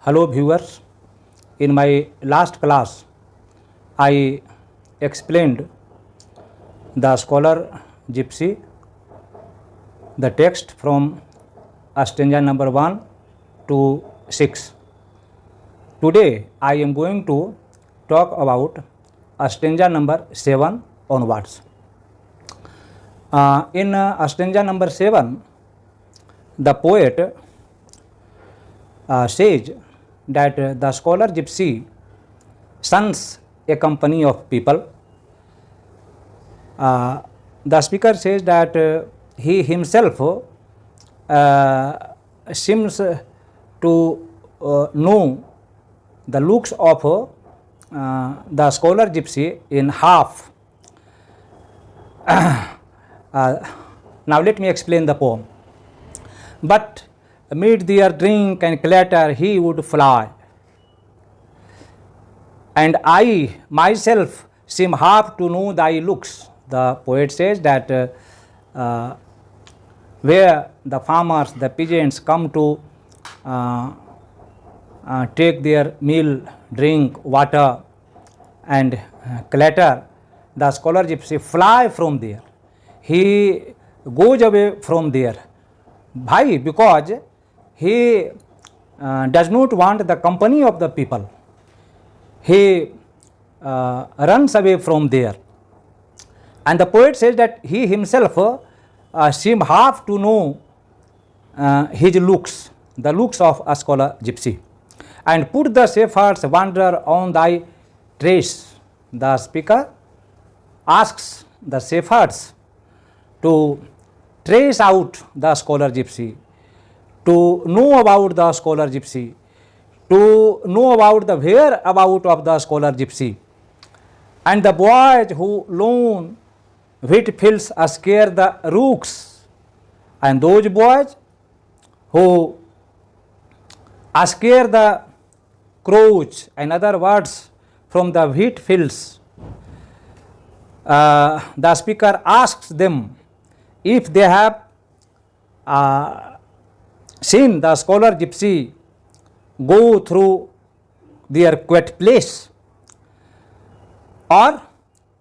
Hello viewers, in my last class I explained the scholar Gypsy, the text from stanza number 1 to 6. Today I am going to talk about stanza number 7 onwards. In stanza number 7, the poet says that the scholar Gypsy shuns a company of people. The speaker says that he himself seems to know the looks of the scholar Gypsy in half. Now let me explain the poem. But amid their drink and clatter he would fly, and I myself seem half to know thy looks. The poet says that where the farmers, the peasants come to take their meal, drink, water and clatter, the scholar Gypsy fly from there. He goes away from there. Why? Because he does not want the company of the people. He runs away from there. And the poet says that he himself seems half to know his looks, the looks of a scholar Gypsy. And put the shepherds wander on thy trace. The speaker asks the shepherds to trace out the scholar Gypsy, to know about the scholar Gypsy, to know about the whereabout of the scholar Gypsy. And the boys who lone wheat fields scare the rooks, and those boys who scare the crows, in other words, from the wheat fields, the speaker asks them if they have seen the scholar Gypsy go through their quiet place, or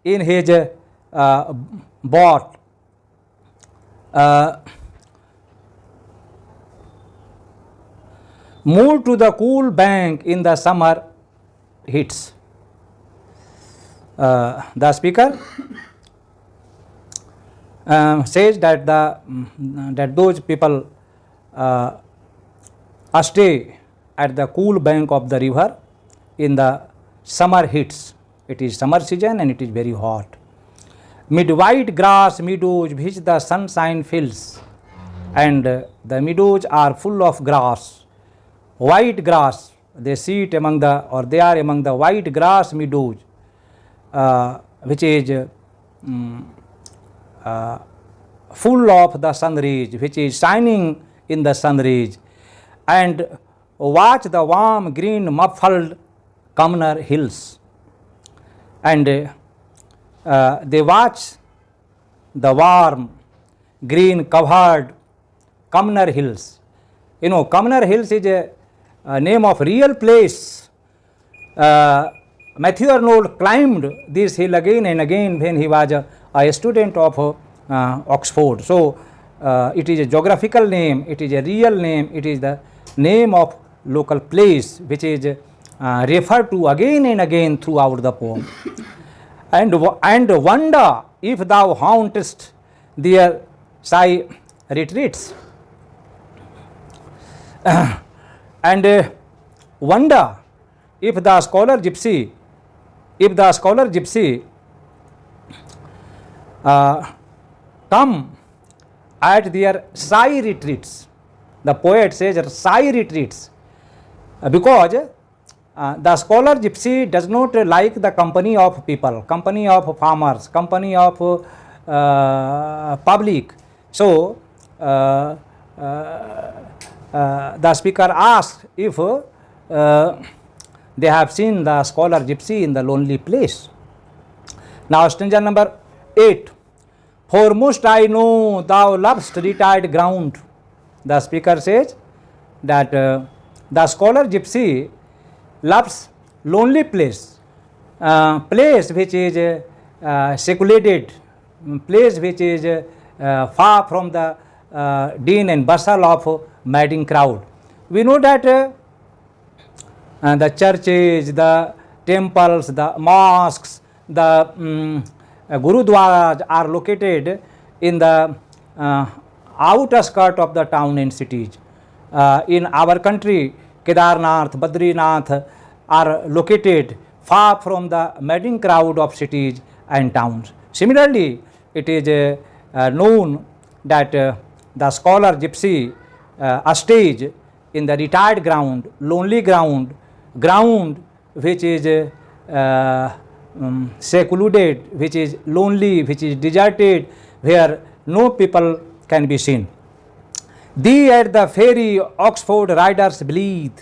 in his boat move to the cool bank in the summer heats. The speaker says that that those people stay at the cool bank of the river in the summer heats. It is summer season and it is very hot. Mid white grass meadows which the sunshine fills, and the meadows are full of grass, white grass. They sit among the, or they are among the white grass meadows, which is full of the sun rays, which is shining in the sun rays, and watch the warm green muffled Cumnor hills, and they watch the warm green covered Cumnor hills. You know, Cumnor hills is a name of real place. Matthew Arnold climbed this hill again and again when he was a student of Oxford. So it is a geographical name, it is a real name, it is the name of local place which is referred to again and again throughout the poem. And wonder if thou hauntest their shy retreats. And wonder if the scholar Gypsy, come at their shy retreats. The poet says shy retreats, because the scholar Gypsy does not like the company of people, company of farmers, company of public. So the speaker asks if they have seen the scholar Gypsy in the lonely place. Now stanza number 8. Foremost I know thou lovest retired ground. The speaker says that The scholar gypsy loves lonely place, place which is secluded, place which is far from the din and bustle of madding crowd. We know that the churches, the temples, the mosques, the gurudwaras are located in the outer skirt of the town and cities. In our country, Kedarnath, Badrinath are located far from the madding crowd of cities and towns. Similarly, it is known that the scholar gypsy stage in the retired ground, lonely ground, ground which is secluded, which is lonely, which is deserted, where no people can be seen. Thee at the ferry Oxford riders bleed.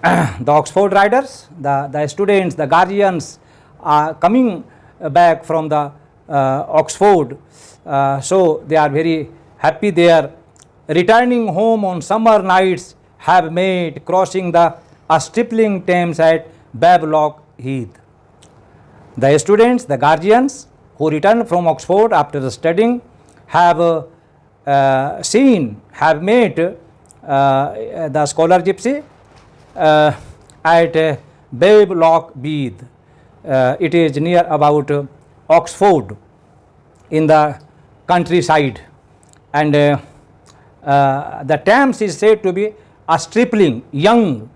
The Oxford riders, the students, the guardians are coming back from the Oxford, so they are very happy there. Returning home on summer nights have made crossing the stripling Thames at Bablock Heath. The students, the guardians who return from Oxford after studying have have met the scholar gypsy at Bablock Heath. It is near about Oxford in the countryside, and the Thames is said to be a stripling, young,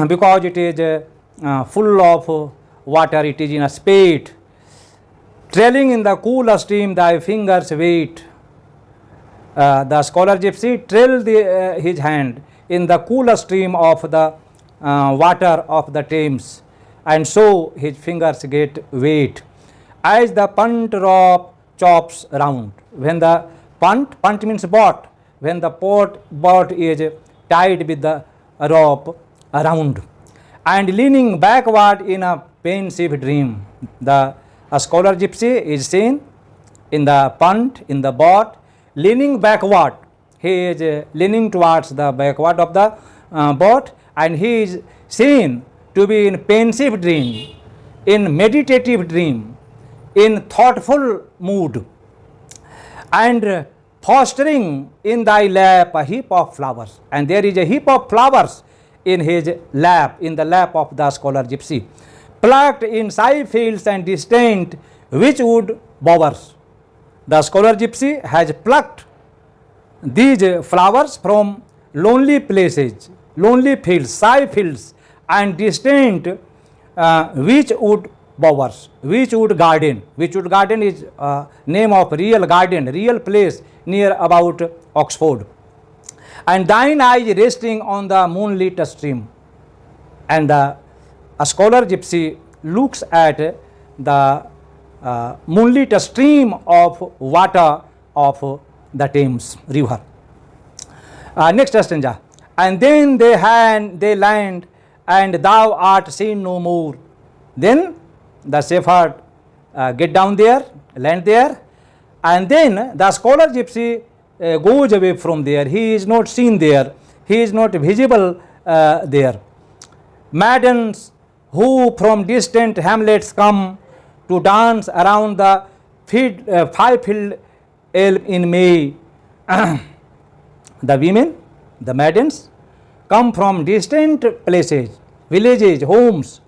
because it is full of water, it is in a spate. Trailing in the cool stream thy fingers wait. The scholar gypsy trailed his hand in the cool stream of the water of the Thames, and so his fingers get wet as the punt rope chops round. When the punt means boat, when the boat is tied with the rope around and leaning backward in a pensive dream. The scholar gypsy is seen in the punt, in the boat, leaning backward. He is leaning towards the backward of the boat, and he is seen to be in pensive dream, in meditative dream, in thoughtful mood, and fostering in thy lap a heap of flowers. And there is a heap of flowers in his lap, in the lap of the scholar gypsy, plucked in side fields and distant witchwood bowers. The scholar gypsy has plucked these flowers from lonely places, lonely fields, side fields, and distant witchwood bowers, witchwood garden. Witchwood garden is name of real garden, real place near about Oxford. And thine eyes resting on the moonlit stream. And a scholar gypsy looks at the moonlit stream of water of the Thames river. Next stanza. And then they land, and thou art seen no more. Then the shepherd get down there, land there, and then the scholar gypsy goes away from there. He is not seen there. He is not visible there. Maidens who from distant hamlets come to dance around the five-filled elm in May. The women, the maidens, come from distant places, villages, homes,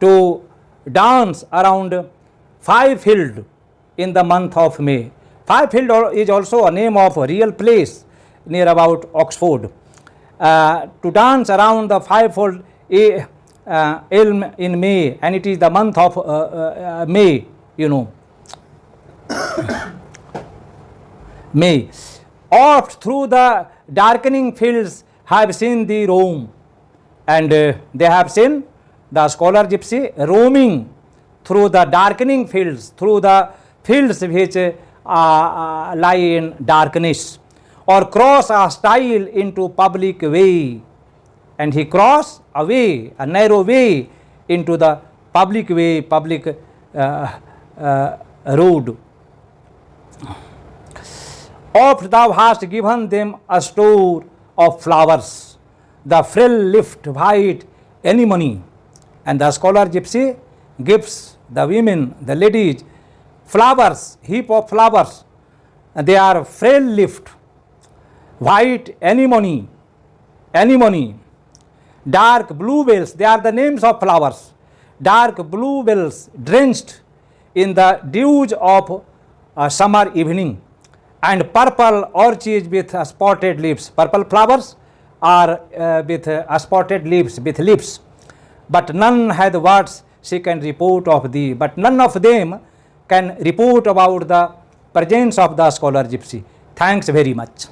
to dance around Five-Field in the month of May. Five-Field is also a name of a real place near about Oxford. To dance around the five-fold elm in May, and it is the month of May, you know. May. Oft through the darkening fields have seen thee roam, and they have seen the scholar gypsy roaming through the darkening fields, through the fields which lie in darkness, or cross a stile into public way. And he crossed a way, a narrow way, into the public way, public road. Oft thou hast given them a store of flowers. the frill lift white anemone. And the scholar gypsy gives the women, the ladies, flowers, heap of flowers. They are frail lift, white anemone, dark bluebells, they are the names of flowers. Dark bluebells drenched in the dews of a summer evening, and purple orchids with spotted leaves. Purple flowers are with spotted leaves, with leaves. But none had words she can report of thee. But none of them can report about the presence of the scholar gypsy. Thanks very much.